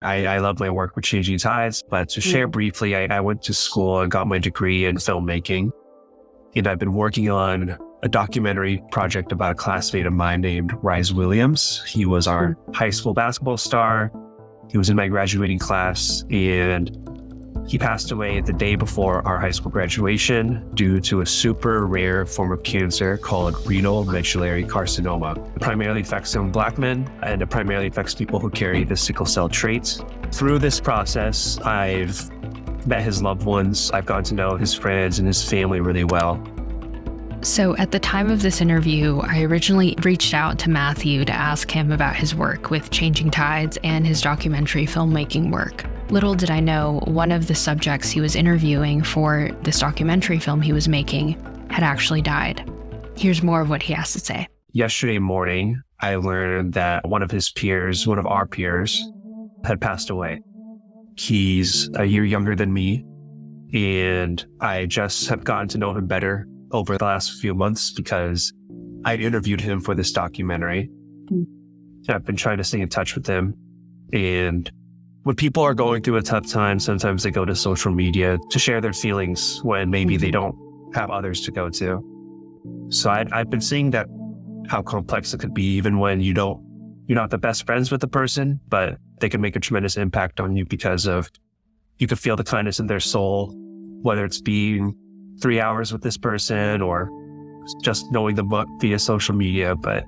I love my work with Changing Tides, but to share briefly, I went to school and got my degree in filmmaking. And I've been working on a documentary project about a classmate of mine named Ryse Williams. He was our high school basketball star. He was in my graduating class, and he passed away the day before our high school graduation due to a super rare form of cancer called renal medullary carcinoma. It primarily affects young Black men, and it primarily affects people who carry the sickle cell trait. Through this process, I've met his loved ones. I've gotten to know his friends and his family really well. So at the time of this interview, I originally reached out to Matthew to ask him about his work with Changing Tides and his documentary filmmaking work. Little did I know, one of the subjects he was interviewing for this documentary film he was making had actually died. Here's more of what he has to say. Yesterday morning, I learned that one of our peers, had passed away. He's a year younger than me, and I just have gotten to know him better over the last few months because I interviewed him for this documentary. I've been trying to stay in touch with him. And when people are going through a tough time, sometimes they go to social media to share their feelings when maybe they don't have others to go to. So I've been seeing that how complex it could be, even when you're not the best friends with the person, but they can make a tremendous impact on you because of, you could feel the kindness in their soul, whether it's being 3 hours with this person or just knowing them via social media. But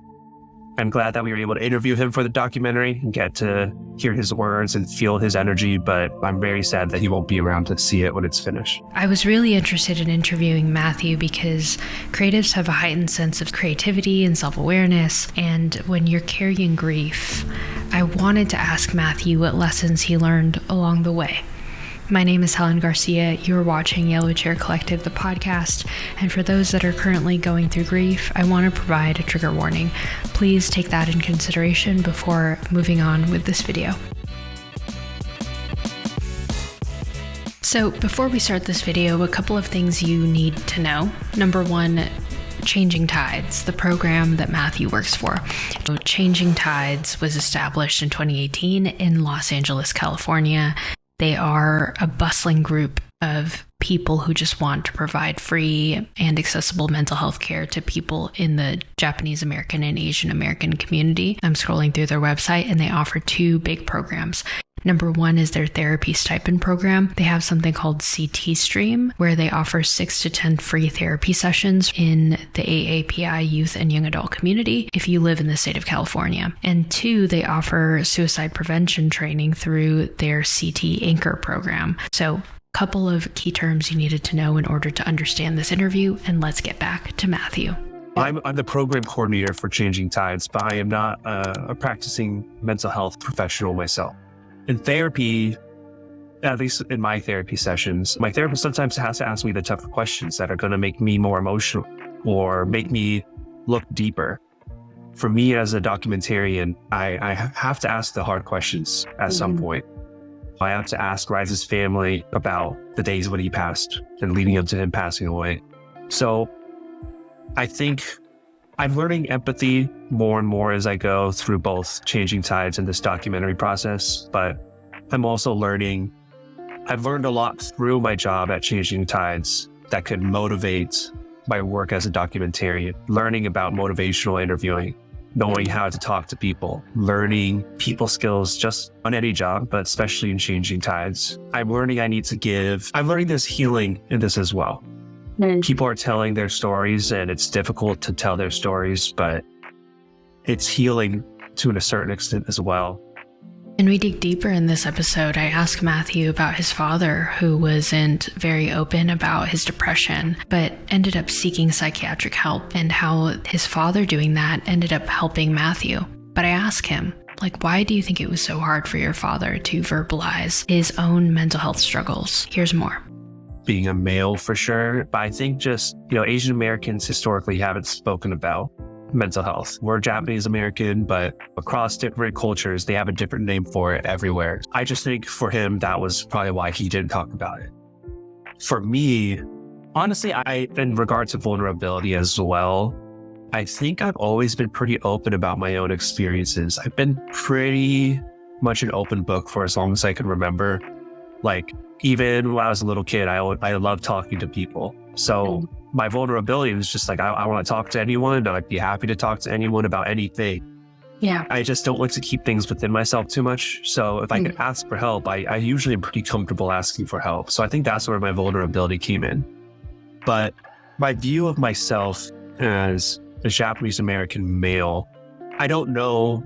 I'm glad that we were able to interview him for the documentary and get to hear his words and feel his energy, but I'm very sad that he won't be around to see it when it's finished. I was really interested in interviewing Matthew because creatives have a heightened sense of creativity and self-awareness, and when you're carrying grief, I wanted to ask Matthew what lessons he learned along the way. My name is Helen Garcia. You're watching Yellow Chair Collective, the podcast. And for those that are currently going through grief, I want to provide a trigger warning. Please take that in consideration before moving on with this video. So before we start this video, a couple of things you need to know. Number one, Changing Tides, the program that Matthew works for. So Changing Tides was established in 2018 in Los Angeles, California. They are a bustling group of people who just want to provide free and accessible mental health care to people in the Japanese American and Asian American community. I'm scrolling through their website and they offer two big programs. Number one is their therapy stipend program. They have something called CT Stream, where they offer 6 to 10 free therapy sessions in the AAPI youth and young adult community if you live in the state of California. And two, they offer suicide prevention training through their CT Anchor program. So couple of key terms you needed to know in order to understand this interview, and let's get back to Matthew. I'm the program coordinator for Changing Tides, but I am not a practicing mental health professional myself. In therapy, at least in my therapy sessions, my therapist sometimes has to ask me the tougher questions that are going to make me more emotional or make me look deeper. For me as a documentarian, I have to ask the hard questions at some point. I have to ask Ryse's family about the days when he passed and leading up to him passing away. So I think I'm learning empathy more and more as I go through both Changing Tides and this documentary process, but I'm also I've learned a lot through my job at Changing Tides that could motivate my work as a documentarian, learning about motivational interviewing, knowing how to talk to people, learning people skills just on any job, but especially in Changing Tides. I'm learning there's healing in this as well. People are telling their stories and it's difficult to tell their stories, but it's healing to a certain extent as well. And we dig deeper in this episode. I ask Matthew about his father, who wasn't very open about his depression, but ended up seeking psychiatric help, and how his father doing that ended up helping Matthew. But I ask him, why do you think it was so hard for your father to verbalize his own mental health struggles? Here's more. Being a male for sure, but I think just, Asian Americans historically haven't spoken about mental health. We're Japanese American, but across different cultures, they have a different name for it everywhere. I just think for him, that was probably why he didn't talk about it. For me, honestly, in regard to vulnerability as well, I think I've always been pretty open about my own experiences. I've been pretty much an open book for as long as I can remember. Like, even when I was a little kid, I loved talking to people. So my vulnerability was just like, I want to talk to anyone. I'd be happy to talk to anyone about anything. Yeah. I just don't like to keep things within myself too much. So if I could ask for help, I usually am pretty comfortable asking for help. So I think that's where my vulnerability came in. But my view of myself as a Japanese American male, I don't know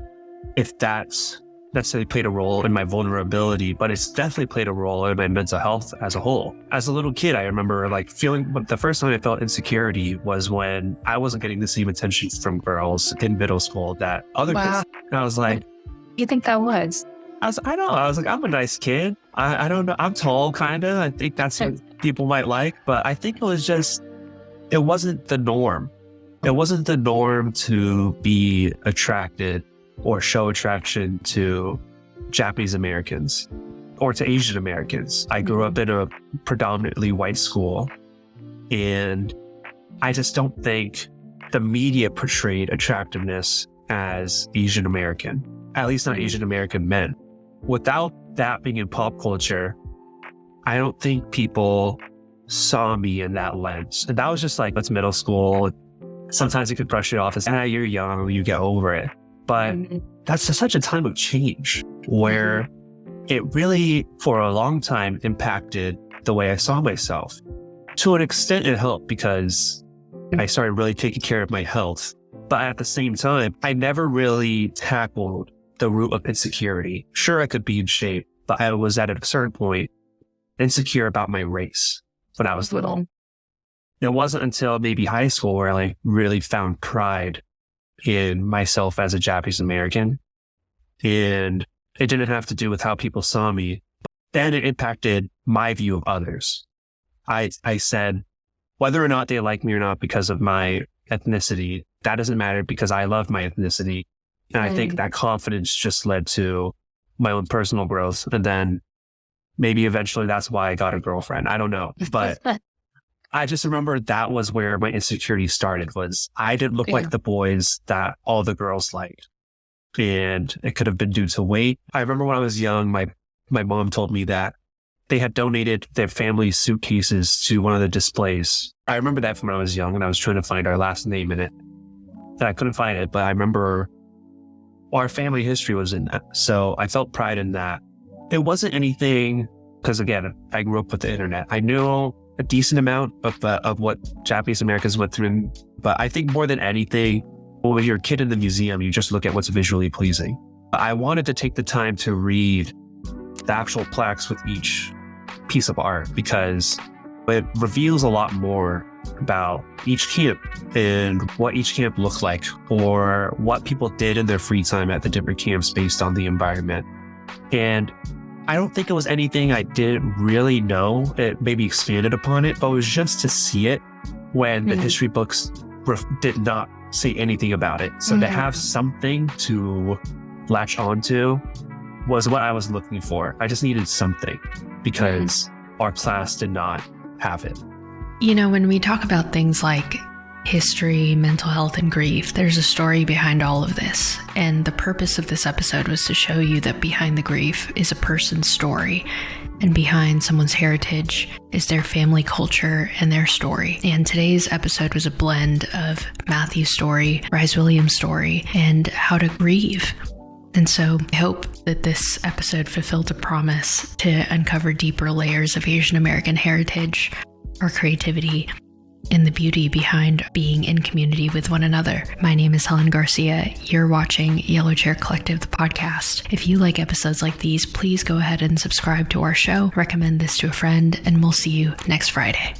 if that's necessarily played a role in my vulnerability, but it's definitely played a role in my mental health as a whole. As a little kid, I remember like feeling, the first time I felt insecurity was when I wasn't getting the same attention from girls in middle school that other kids. And I was like, you think that was? I don't know. I was like, I'm a nice kid. I don't know. I'm tall, kind of. I think that's what people might like. But I think it was just, it wasn't the norm. It wasn't the norm to be attracted or show attraction to Japanese Americans or to Asian Americans. I grew up in a predominantly white school, and I just don't think the media portrayed attractiveness as Asian American, at least not Asian American men. Without that being in pop culture, I don't think people saw me in that lens. And that was just like, that's middle school. Sometimes you could brush it off as, you're young, you get over it. But that's just such a time of change where it really, for a long time, impacted the way I saw myself. To an extent, it helped because I started really taking care of my health. But at the same time, I never really tackled the root of insecurity. Sure, I could be in shape, but I was at a certain point insecure about my race when I was little. It wasn't until maybe high school where I like really found pride in myself as a Japanese American. And it didn't have to do with how people saw me. But then it impacted my view of others. I said, whether or not they like me or not because of my ethnicity, that doesn't matter because I love my ethnicity. And I think that confidence just led to my own personal growth. And then maybe eventually that's why I got a girlfriend. I don't know. But I just remember that was where my insecurity started, was I didn't look like the boys that all the girls liked. And it could have been due to weight. I remember when I was young, my mom told me that they had donated their family suitcases to one of the displays. I remember that from when I was young and I was trying to find our last name in it. And I couldn't find it, but I remember our family history was in that. So I felt pride in that. It wasn't anything, because again, I grew up with the internet. I knew a decent amount of what Japanese Americans went through. But I think more than anything, when you're a kid in the museum, you just look at what's visually pleasing. I wanted to take the time to read the actual plaques with each piece of art because it reveals a lot more about each camp and what each camp looked like or what people did in their free time at the different camps based on the environment. And I don't think it was anything I didn't really know. It maybe expanded upon it, but it was just to see it when the history books did not say anything about it. So to have something to latch onto was what I was looking for. I just needed something because our class did not have it. You know, when we talk about things like history, mental health, and grief, there's a story behind all of this. And the purpose of this episode was to show you that behind the grief is a person's story. And behind someone's heritage is their family culture and their story. And today's episode was a blend of Matthew's story, Ryse Williams' story, and how to grieve. And so I hope that this episode fulfilled a promise to uncover deeper layers of Asian American heritage, our creativity, and the beauty behind being in community with one another. My name is Helen Garcia. You're watching Yellow Chair Collective, the podcast. If you like episodes like these, please go ahead and subscribe to our show, recommend this to a friend, and we'll see you next Friday.